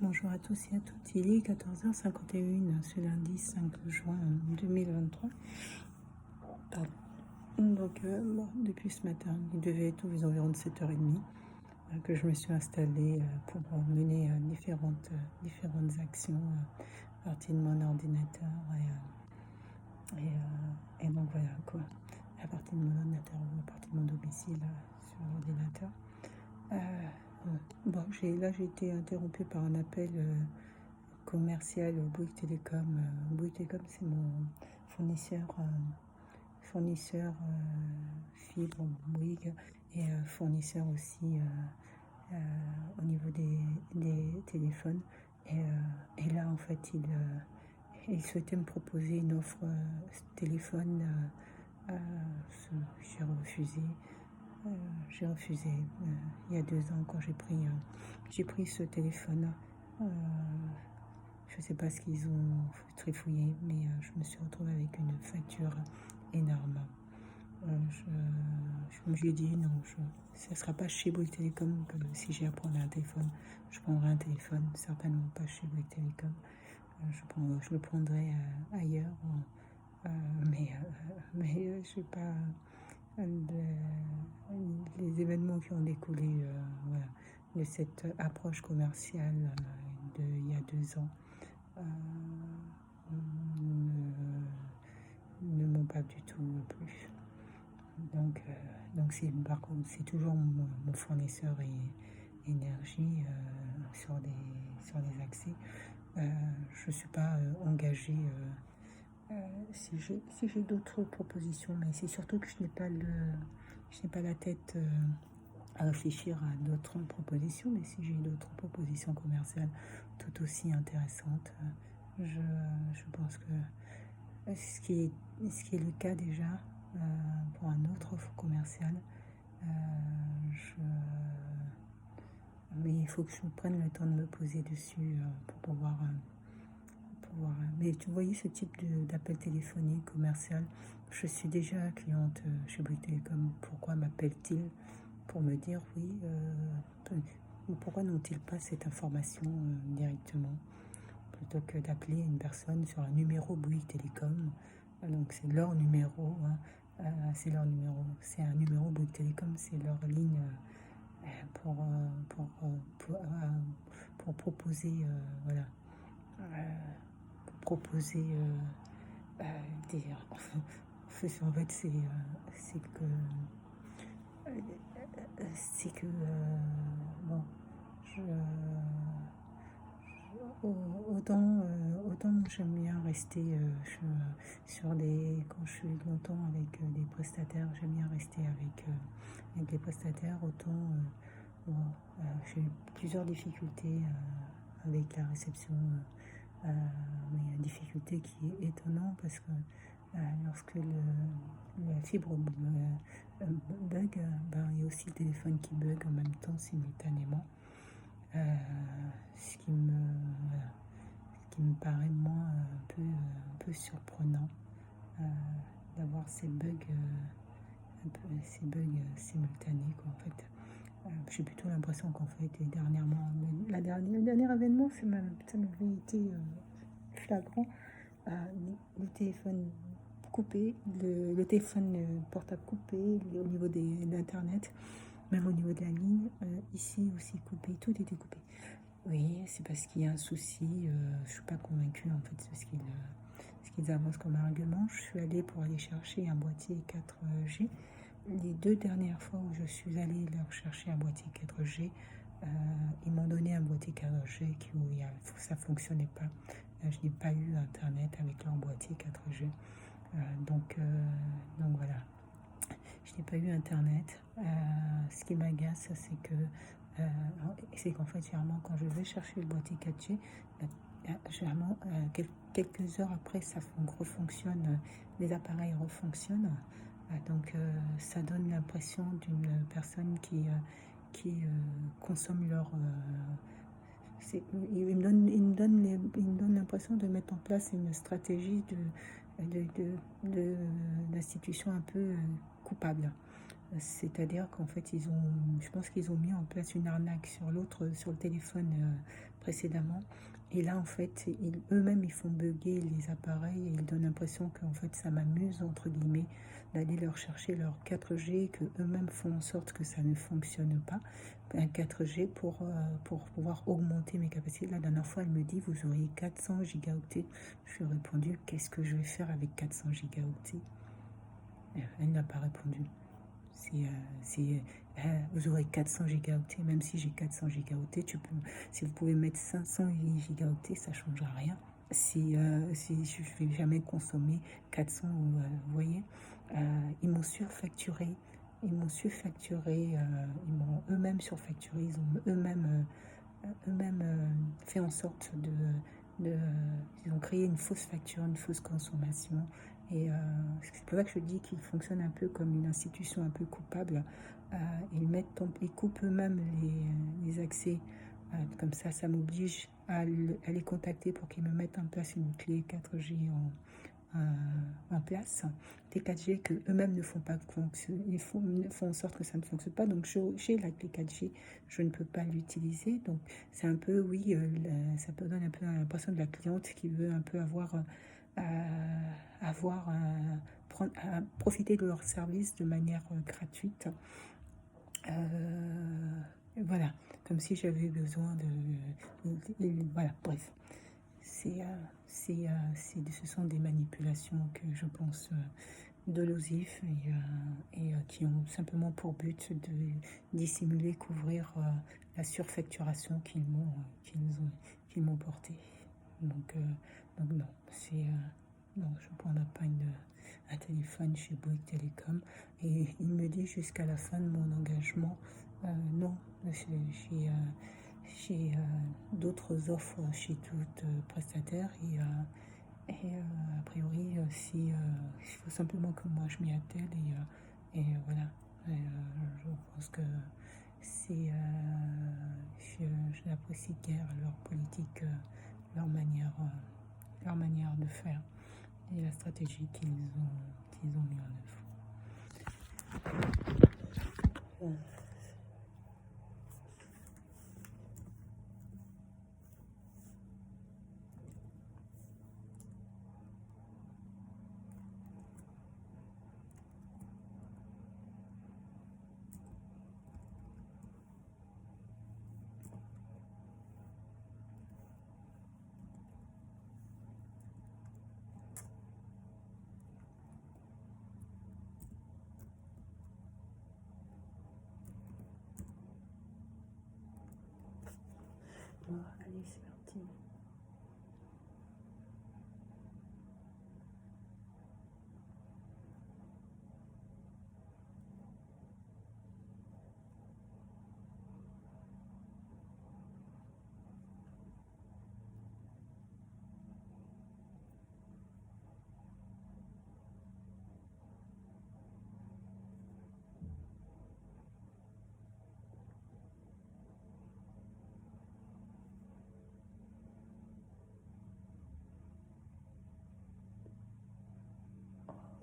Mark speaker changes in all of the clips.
Speaker 1: Bonjour à tous et à toutes, il est 14h51 ce lundi 5 juin 2023. Pardon. Donc, depuis ce matin, il devait être aux environs de 7h30 que je me suis installée pour mener différentes actions à partir de mon ordinateur. Et donc voilà quoi, à partir de mon ordinateur ou à partir de mon domicile sur l'ordinateur. Bon, j'ai été interrompue par un appel commercial au Bouygues Télécom. Bouygues Télécom, c'est mon fournisseur fibre Bouygues et fournisseur aussi au niveau des téléphones. Et là, en fait, il souhaitait me proposer une offre téléphone. J'ai refusé. Il y a 2 ans quand j'ai pris ce téléphone. Je ne sais pas ce qu'ils ont trifouillé, mais je me suis retrouvée avec une facture énorme. Je lui ai dit non, ce ne sera pas chez Bouygues Télécom que si j'ai à prendre un téléphone, je prendrai un téléphone, certainement pas chez Bouygues Télécom. Je le prendrai ailleurs, mais je sais pas. Les événements qui ont découlé voilà, de cette approche commerciale il y a 2 ans ne m'ont pas du tout plu. Donc par contre, c'est toujours mon fournisseur énergie sur des accès. Je ne suis pas engagée. Si j'ai d'autres propositions, mais c'est surtout que je n'ai pas la tête à réfléchir à d'autres propositions, mais si j'ai d'autres propositions commerciales tout aussi intéressantes, je pense que ce qui est le cas déjà pour un autre offre commercial, mais il faut que je prenne le temps de me poser dessus pour pouvoir. Mais tu voyais ce type d'appel téléphonique commercial. Je suis déjà cliente chez Bouygues Télécom. Pourquoi m'appelle-t-il pour me dire oui, pourquoi n'ont-ils pas cette information directement plutôt que d'appeler une personne sur un numéro Bouygues Télécom. Donc c'est leur numéro, c'est leur numéro, c'est un numéro Bouygues Télécom, c'est leur ligne pour proposer voilà. Proposer des en fait c'est que bon autant j'aime bien rester quand je suis longtemps avec des prestataires, j'aime bien rester avec des prestataires, autant j'ai eu plusieurs difficultés avec la réception. Mais il y a une difficulté qui est étonnante parce que lorsque la fibre bug, il y a aussi le téléphone qui bug en même temps simultanément. Ce qui me paraît moi un peu surprenant d'avoir ces bugs simultanés quoi, en fait. J'ai plutôt l'impression qu'en fait, dernièrement, le dernier événement, ça m'avait été flagrant. Le téléphone coupé, le téléphone portable coupé, au niveau d'Internet, même au niveau de la ligne, ici aussi coupé, tout était coupé. Oui, c'est parce qu'il y a un souci, je ne suis pas convaincue en fait de ce qu'ils avancent comme argument. Je suis allée pour aller chercher un boîtier 4G. Les 2 dernières fois où je suis allée leur chercher un boîtier 4G, ils m'ont donné un boîtier 4G où ça ne fonctionnait pas. Je n'ai pas eu Internet avec leur boîtier 4G. Donc voilà. Je n'ai pas eu Internet. Ce qui m'agace, c'est qu'en fait, généralement, quand je vais chercher le boîtier 4G, généralement, quelques heures après, ça refonctionne, les appareils refonctionnent. Donc, ça donne l'impression d'une personne qui consomme leur... il me donne l'impression de mettre en place une stratégie d'institution un peu coupable. C'est-à-dire qu'en fait, je pense qu'ils ont mis en place une arnaque sur le téléphone précédemment. Et là, en fait, eux-mêmes, ils font bugger les appareils et ils donnent l'impression qu'en fait, ça m'amuse, entre guillemets, d'aller leur chercher leur 4G, que eux-mêmes font en sorte que ça ne fonctionne pas, un 4G pour pouvoir augmenter mes capacités. La dernière fois, elle me dit, vous auriez 400 gigaoctets. Je lui ai répondu, qu'est-ce que je vais faire avec 400 gigaoctets? Elle n'a pas répondu. Vous aurez 400 gigaoctets, même si j'ai 400 gigaoctets, si vous pouvez mettre 500 gigaoctets, ça ne changera rien. Si je ne vais jamais consommer 400, vous voyez, ils m'ont surfacturé, ils m'ont eux-mêmes surfacturé, ils ont eux-mêmes fait en sorte ils ont créé une fausse facture, une fausse consommation. Et c'est pour ça que je dis qu'ils fonctionnent un peu comme une institution un peu coupable. Ils coupent eux-mêmes les accès. Comme ça m'oblige à les contacter pour qu'ils me mettent en place une clé 4G en place. Les 4G que eux-mêmes ne font pas fonctionner, ils font en sorte que ça ne fonctionne pas. Donc j'ai la clé 4G, je ne peux pas l'utiliser. Donc c'est un peu, oui, ça peut donner un peu l'impression de la cliente qui veut un peu profiter de leur service de manière gratuite. Voilà, comme si j'avais besoin voilà, bref. Ce sont des manipulations que je pense dolosif et qui ont simplement pour but de dissimuler, couvrir la surfacturation qu'ils m'ont portée. Donc non, non, je ne prendrai pas un téléphone chez Bouygues Télécom. Et il me dit jusqu'à la fin de mon engagement, non, j'ai d'autres offres chez toutes prestataires et a priori, il faut simplement que moi je m'y attelle et voilà. Je pense que je n'apprécie guère leur politique, leur manière de faire et la stratégie qu'ils ont mis en œuvre. Bon, allez, c'est parti.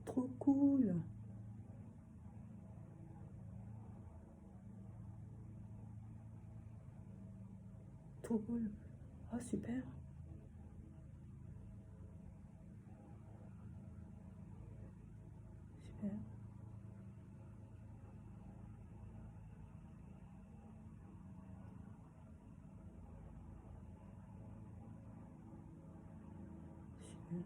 Speaker 1: Trop cool. Trop cool. Oh, super. Super. Super.